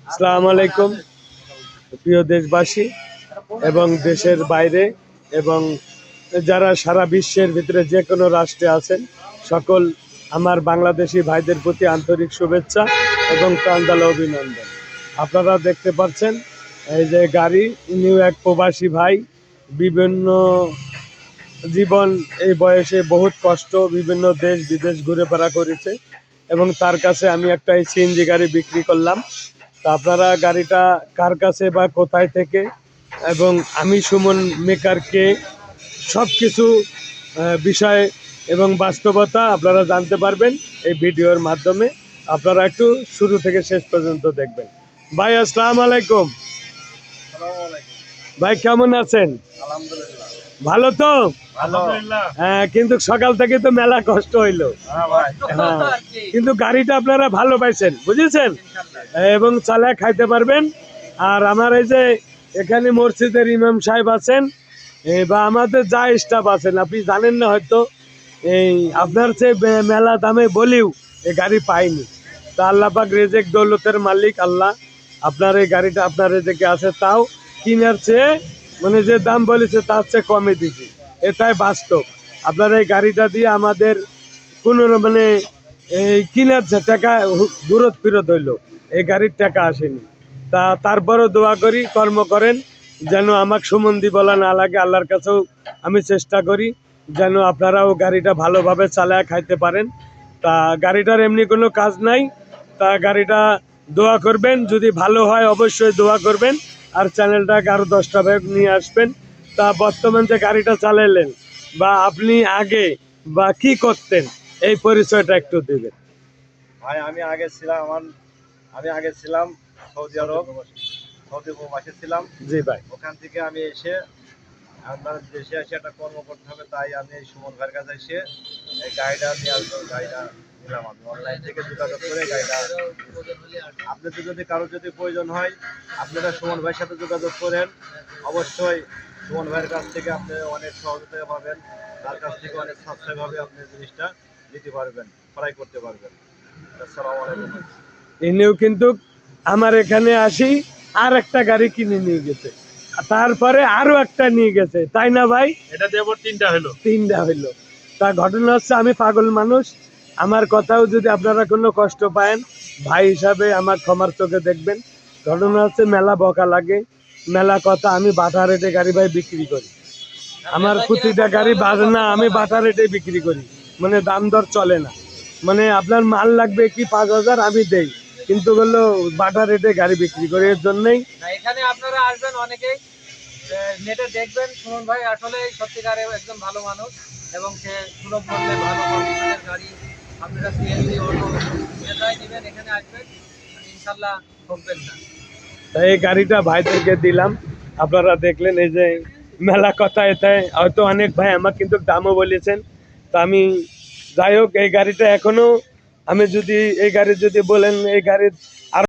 আসসালামু আলাইকুম প্রিয় দেশবাসী এবং দেশের বাইরে এবং যারা সারা বিশ্বের ভিতরে যে কোনো রাষ্ট্রে আছেন, সকল আমার বাংলাদেশি ভাইদের প্রতি আন্তরিক শুভেচ্ছা এবং প্রাণঢালা অভিনন্দন। আপনারা দেখতে পাচ্ছেন এই যে গাড়ি, ইনিও এক প্রবাসী ভাই। বিভিন্ন জীবন এই বয়সে বহুত কষ্ট, বিভিন্ন দেশ বিদেশ ঘুরে বেড়া করেছে এবং তার কাছে আমি একটা এই সিএনজি গাড়ি বিক্রি করলাম। তা আপনারা গাড়িটা কার কাছে বা কোথায় থেকে এবং আমি সুমন মেকারকে সব কিছু বিষয় এবং বাস্তবতা আপনারা জানতে পারবেন এই ভিডিওর মাধ্যমে। আপনারা একটু শুরু থেকে শেষ পর্যন্ত দেখবেন। ভাই আসসালামু আলাইকুম। ভাই কেমন আছেন? আলহামদুলিল্লাহ ভালো তো? আলহামদুলিল্লাহ। হ্যাঁ, কিন্তু সকাল থেকে তো মেলা কষ্ট হইলো। হ্যাঁ, কিন্তু গাড়িটা আপনারা ভালো পাইছেন, বুঝেছেন, এবং চালায় খাইতে পারবেন। আর আমার এই যে এখানে মসজিদের ইমাম সাহেব আছেন বা আমাদের যা স্টাফ আছেন, আপনি জানেন না হয়তো, এই আপনার চেয়ে মেলা দামে বলিও এই গাড়ি পাইনি। তা আল্লাহ পাক রেজেক দৌলতের মালিক আল্লাহ, আপনার এই গাড়িটা আপনার রেজেকে আছে, তাও কিনার চেয়ে মানে যে দাম বলেছে তার চেয়ে কমে দিছি, এটাই বাস্তব। আপনার এই গাড়িটা দিয়ে আমাদের কোনো মানে এই কিনার যে টাকা দূরত ফিরত হইলো, এই গাড়ির টাকা আসেনি। তা তারপরও দোয়া করি, কর্ম করেন যেন আমাকে সুমন্দি বলা না লাগে। আল্লাহর কাছেও আমি চেষ্টা করি যেন আপনারাও গাড়িটা ভালোভাবে চালায় খাইতে পারেন। তা গাড়িটার এমনি কোনো কাজ নাই। তা গাড়িটা দোয়া করবেন, যদি ভালো হয় অবশ্যই দোয়া করবেন। আর চ্যানেলটাকে আরও 10টা ভাগ নিয়ে আসবেন। তা বর্তমান যে গাড়িটা চালাইলেন বা আপনি আগে বা কি করতেন, এই পরিচয়টা একটু দেবেন। ভাই আমি আগে ছিলাম সৌদি আরব, সৌদি প্রবাসী ছিলাম। জি ভাই। ওখান থেকে আমি এসে আপনার দেশে এসে একটা কর্ম করতে হবে, তাই আমি এই সুমন ভাইয়ের কাছে এসে এই গাড়িটা নিয়ে আসবো। গাড়িটা নিলাম আমি অনলাইন থেকে যোগাযোগ করে গাড়িটা। আপনাদের যদি কারো যদি প্রয়োজন হয়, আপনারা সুমন ভাইয়ের সাথে যোগাযোগ করেন। অবশ্যই সুমন ভাইয়ের কাছ থেকে আপনি অনেক সহযোগিতা পাবেন, তার কাছ থেকে অনেক সস্তাভাবে আপনি জিনিসটা নিতে পারবেন, ক্রয় করতে পারবেন। আসসালামু আলাইকুম। ইনিও কিন্তু আমার এখানে আসি আর একটা গাড়ি কিনে নিয়ে গেছে, তারপরে আরো একটা নিয়ে গেছে, তাই না ভাই? এটা দেবর তিনটা হইলো। তা ঘটনা হচ্ছে আমি পাগল মানুষ, আমার কথাও যদি আপনারা কোনো কষ্ট পায়েন, ভাই হিসাবে আমার ক্ষমার চোখে দেখবেন। ঘটনা হচ্ছে মেলা বকা লাগে, মেলা কথা। আমি বাটা রেটে গাড়ি ভাই বিক্রি করি, আমার প্রতিটা গাড়ি না, আমি বাটা রেটে বিক্রি করি, মানে দাম দর চলে না। মানে আপনার মাল লাগবে কি 5,000 আমি দেই, কিন্তু বললো বাটা রেটে গাড়ি বিক্রি করি। এর জন্যই এখানে আপনারা আসবেন, অনেকেই নেটে দেখবেন সুমন ভাই আসলে সত্যিকারে একদম ভালো মানুষ এবং সে সুলভ মূল্যে ভালো কন্ডিশনের গাড়ি আপনারা সিএনজি অটো যেটাই নেবেন এখানে আসবেন, ইনশাল্লাহ ঠকবেন না। তাই এই গাড়িটা ভাইদেরকে দিলাম, আপনারা দেখলেন। এই যে মেলা কথা, এটাই হয়তো অনেক ভাই আমার কিন্তু দামও বলেছেন। তা আমি যাই হোক, এই গাড়িটা এখনো আমি যদি এই গাড়ি যদি বলেন এই গাড়ির